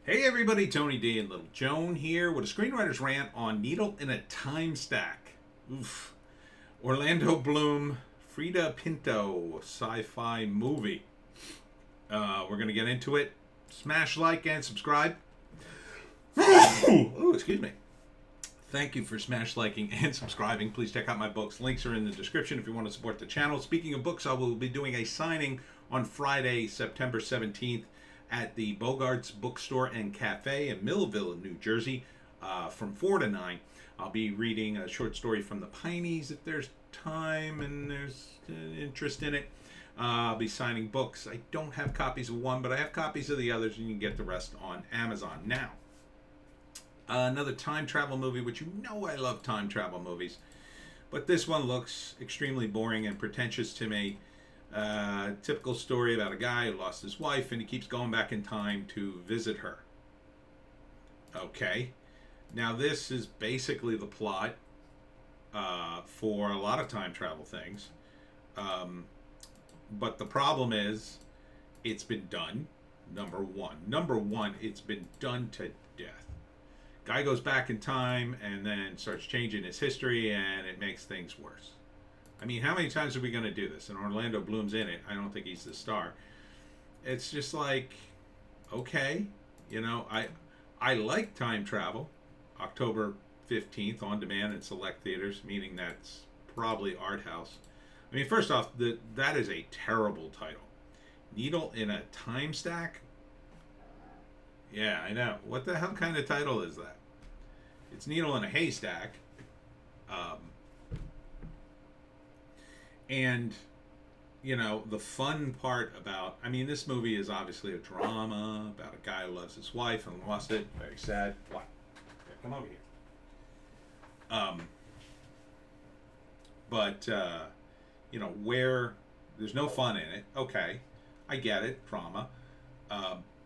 Hey everybody, Tony D and Little Joan here with a screenwriter's rant on Needle in a Timestack. Oof. Orlando Bloom, Frida Pinto sci-fi movie. We're going to get into it. Smash like and subscribe. Oh, excuse me. Thank you for smash liking and subscribing. Please check out my books. Links are in the description if you want to support the channel. Speaking of books, I will be doing a signing on Friday, September 17th at the Bogart's Bookstore and Cafe in Millville, New Jersey, from 4 to 9. I'll be reading a short story from the Pineys if there's time and there's interest in it. I'll be signing books. I don't have copies of one, but I have copies of the others, and you can get the rest on Amazon. Now, another time travel movie, which you know I love time travel movies, but this one looks extremely boring and pretentious to me. Typical story about a guy who lost his wife and he keeps going back in time to visit her. Okay, now this is basically the plot for a lot of time travel things, but the problem is it's been done. Number one, it's been done to death. Guy goes back in time and then starts changing his history, and it makes things worse. I mean, how many times are we going to do this? And Orlando Bloom's in it. I don't think he's the star. It's just like, okay, I like time travel. October 15th on demand in select theaters, meaning that's probably art house. I mean, first off, that is a terrible title. Needle in a Time Stack? Yeah, I know. What the hell kind of title is that? It's Needle in a Haystack. And, the fun part about, this movie is obviously a drama about a guy who loves his wife and lost it. Very sad. What? Yeah, come over here. But, where there's no fun in it. Okay, I get it, drama.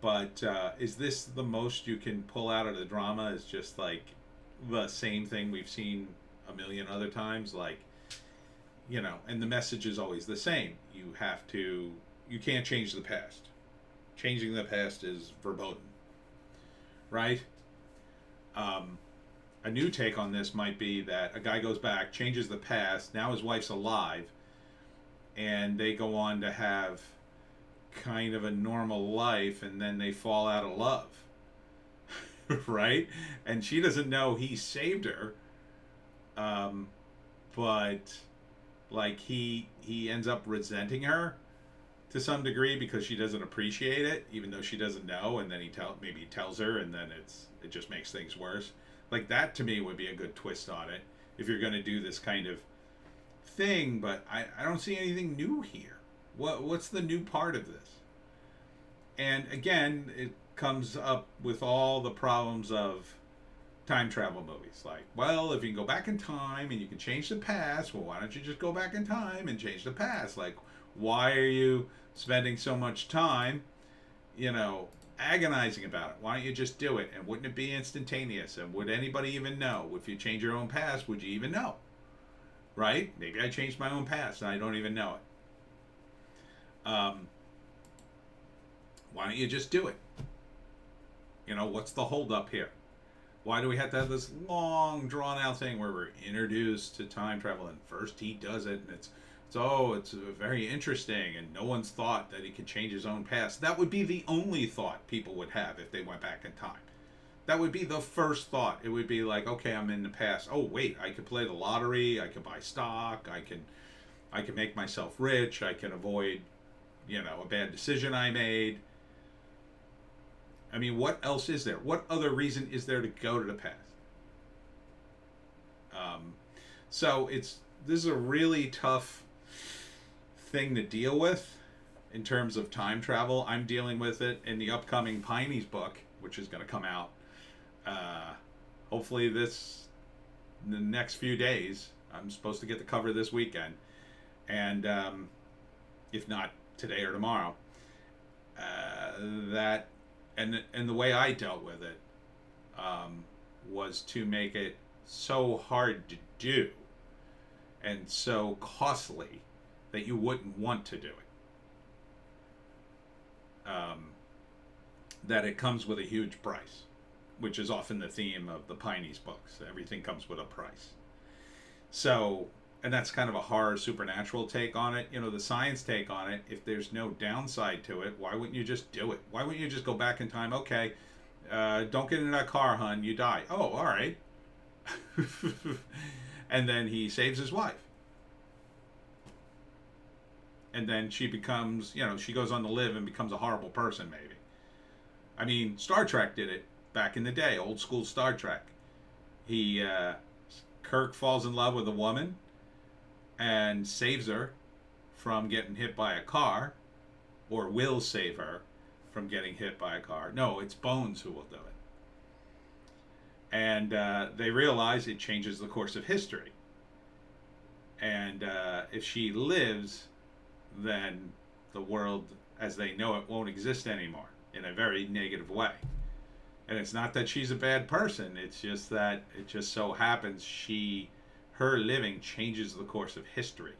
But is this the most you can pull out of the drama? Is just like the same thing we've seen a million other times? Like, and the message is always the same. You can't change the past. Changing the past is verboten. Right? A new take on this might be that a guy goes back, changes the past, now his wife's alive, and they go on to have kind of a normal life, and then they fall out of love. Right? And she doesn't know he saved her. But like he ends up resenting her to some degree because she doesn't appreciate it, even though she doesn't know, and then maybe he tells her, and then it just makes things worse. Like, that to me would be a good twist on it if you're going to do this kind of thing, but I don't see anything new here. What's the new part of this? And again, it comes up with all the problems of time travel movies. Like, well, if you can go back in time and you can change the past, well, why don't you just go back in time and change the past? Like, why are you spending so much time, agonizing about it? Why don't you just do it? And wouldn't it be instantaneous? And would anybody even know? If you change your own past, would you even know? Right? Maybe I changed my own past and I don't even know it. Why don't you just do it? What's the holdup here? Why do we have to have this long, drawn-out thing where we're introduced to time travel and first he does it, and it's very interesting, and no one's thought that he could change his own past. That would be the only thought people would have if they went back in time. That would be the first thought. It would be like, okay, I'm in the past. Oh, wait, I could play the lottery. I could buy stock. I can make myself rich. I can avoid, a bad decision I made. I mean, what else is there? What other reason is there to go to the past? So this is a really tough thing to deal with in terms of time travel. I'm dealing with it in the upcoming Pineys book, which is going to come out hopefully in the next few days. I'm supposed to get the cover this weekend, and if not today or tomorrow. And the way I dealt with it was to make it so hard to do and so costly that you wouldn't want to do it. that it comes with a huge price, which is often the theme of the Pineys books. Everything comes with a price. So, and that's kind of a horror supernatural take on it. You know, the science take on it, if there's no downside to it, why wouldn't you just do it? Why wouldn't you just go back in time? Okay, don't get in that car, hun, you die. Oh, all right. And then he saves his wife. And then she becomes, you know, she goes on to live and becomes a horrible person, maybe. I mean, Star Trek did it back in the day, old school Star Trek. Kirk falls in love with a woman and saves her from getting hit by a car, or will save her from getting hit by a car. No, it's Bones who will do it. And they realize it changes the course of history. And if she lives, then the world as they know it won't exist anymore in a very negative way. And it's not that she's a bad person, it's just that it just so happens her living changes the course of history.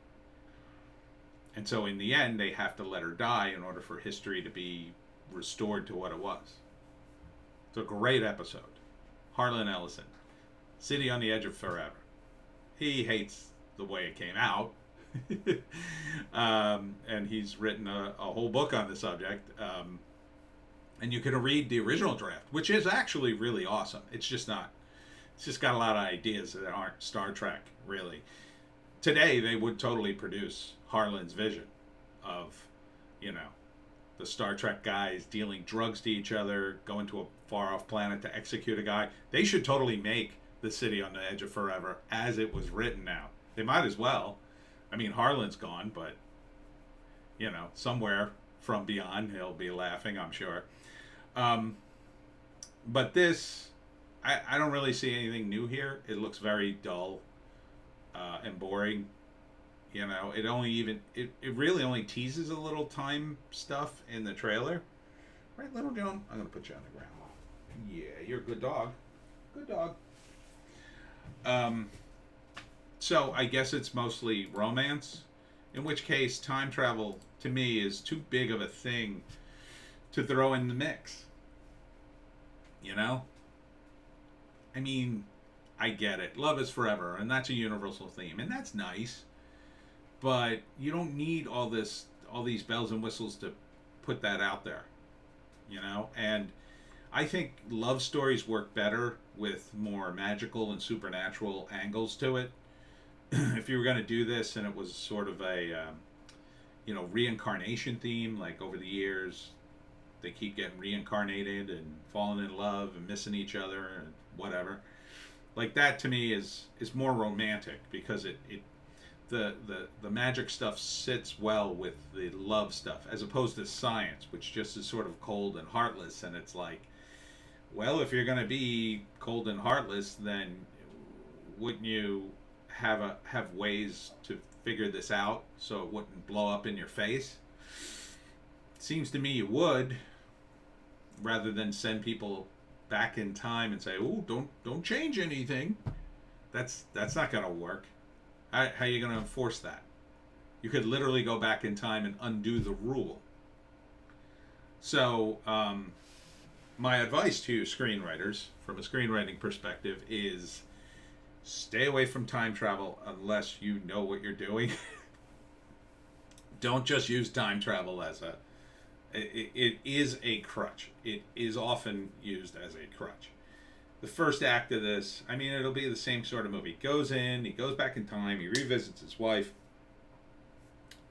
And so in the end, they have to let her die in order for history to be restored to what it was. It's a great episode. Harlan Ellison, City on the Edge of Forever. He hates the way it came out. And he's written a whole book on the subject. And you can read the original draft, which is actually really awesome. It's just got a lot of ideas that aren't Star Trek, really. Today, they would totally produce Harlan's vision of, you know, the Star Trek guys dealing drugs to each other, going to a far-off planet to execute a guy. They should totally make The City on the Edge of Forever as it was written now. They might as well. I mean, Harlan's gone, but, you know, somewhere from beyond, he'll be laughing, I'm sure. But this, I don't really see anything new here. It looks very dull and boring. You know, it really only teases a little time stuff in the trailer. Right, Little Joan? I'm going to put you on the ground. Yeah, you're a good dog. Good dog. So I guess it's mostly romance, in which case time travel to me is too big of a thing to throw in the mix. You know? I mean, I get it. Love is forever, and that's a universal theme, and that's nice. But you don't need all these bells and whistles to put that out there. You know? And I think love stories work better with more magical and supernatural angles to it. If you were going to do this and it was sort of a reincarnation theme, like over the years they keep getting reincarnated and falling in love and missing each other and whatever, like that to me is more romantic, because the magic stuff sits well with the love stuff, as opposed to science, which just is sort of cold and heartless. And it's like, well, if you're going to be cold and heartless, then wouldn't you have ways to figure this out so it wouldn't blow up in your face? Seems to me you would, rather than send people back in time and say, "Oh, don't change anything." That's not going to work. How are you going to enforce that? You could literally go back in time and undo the rule. So, my advice to you screenwriters, from a screenwriting perspective, is stay away from time travel unless you know what you're doing. Don't just use time travel as it is a crutch. It is often used as a crutch. The first act of this, I mean, it'll be the same sort of movie. He goes back in time, he revisits his wife,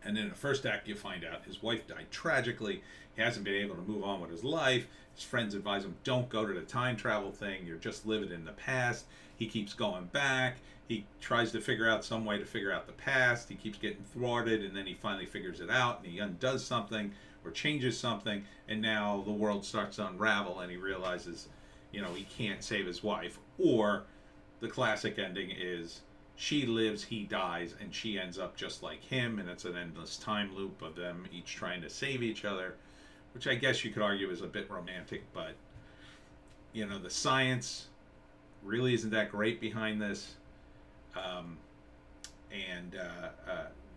and in the first act you find out his wife died tragically. He hasn't been able to move on with his life. His friends advise him, don't go to the time travel thing, you're just living in the past. He keeps going back. He tries to figure out some way to figure out the past. He keeps getting thwarted, and then he finally figures it out, and he undoes something or changes something, and now the world starts to unravel, and he realizes, you know, he can't save his wife. Or the classic ending is she lives, he dies, and she ends up just like him, and it's an endless time loop of them each trying to save each other, which I guess you could argue is a bit romantic, but, you know, the science really isn't that great behind this.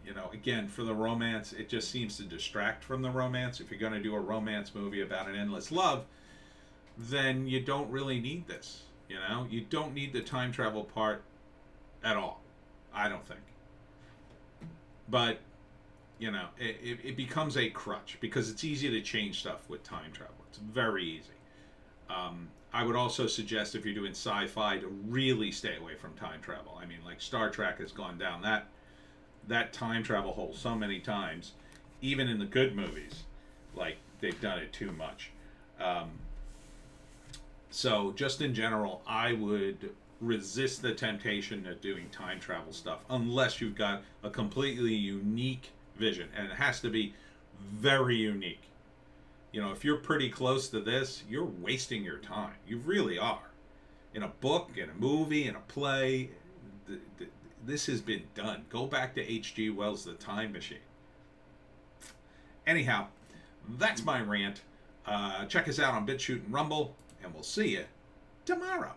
You know, again, for the romance, it just seems to distract from the romance. If you're going to do a romance movie about an endless love, then you don't really need this. You know, you don't need the time travel part at all. I don't think. But you know, it becomes a crutch because it's easy to change stuff with time travel. It's very easy. I would also suggest if you're doing sci-fi to really stay away from time travel. I mean, like Star Trek has gone down that time travel hole so many times, even in the good movies. Like they've done it too much. So just in general, I would resist the temptation of doing time travel stuff unless you've got a completely unique vision, and it has to be very unique. You know, if you're pretty close to this, you're wasting your time. You really are. In a book, in a movie, in a play, this has been done. Go back to H.G. Wells' The Time Machine. Anyhow, that's my rant. Check us out on Bitchute and Rumble, and we'll see you tomorrow.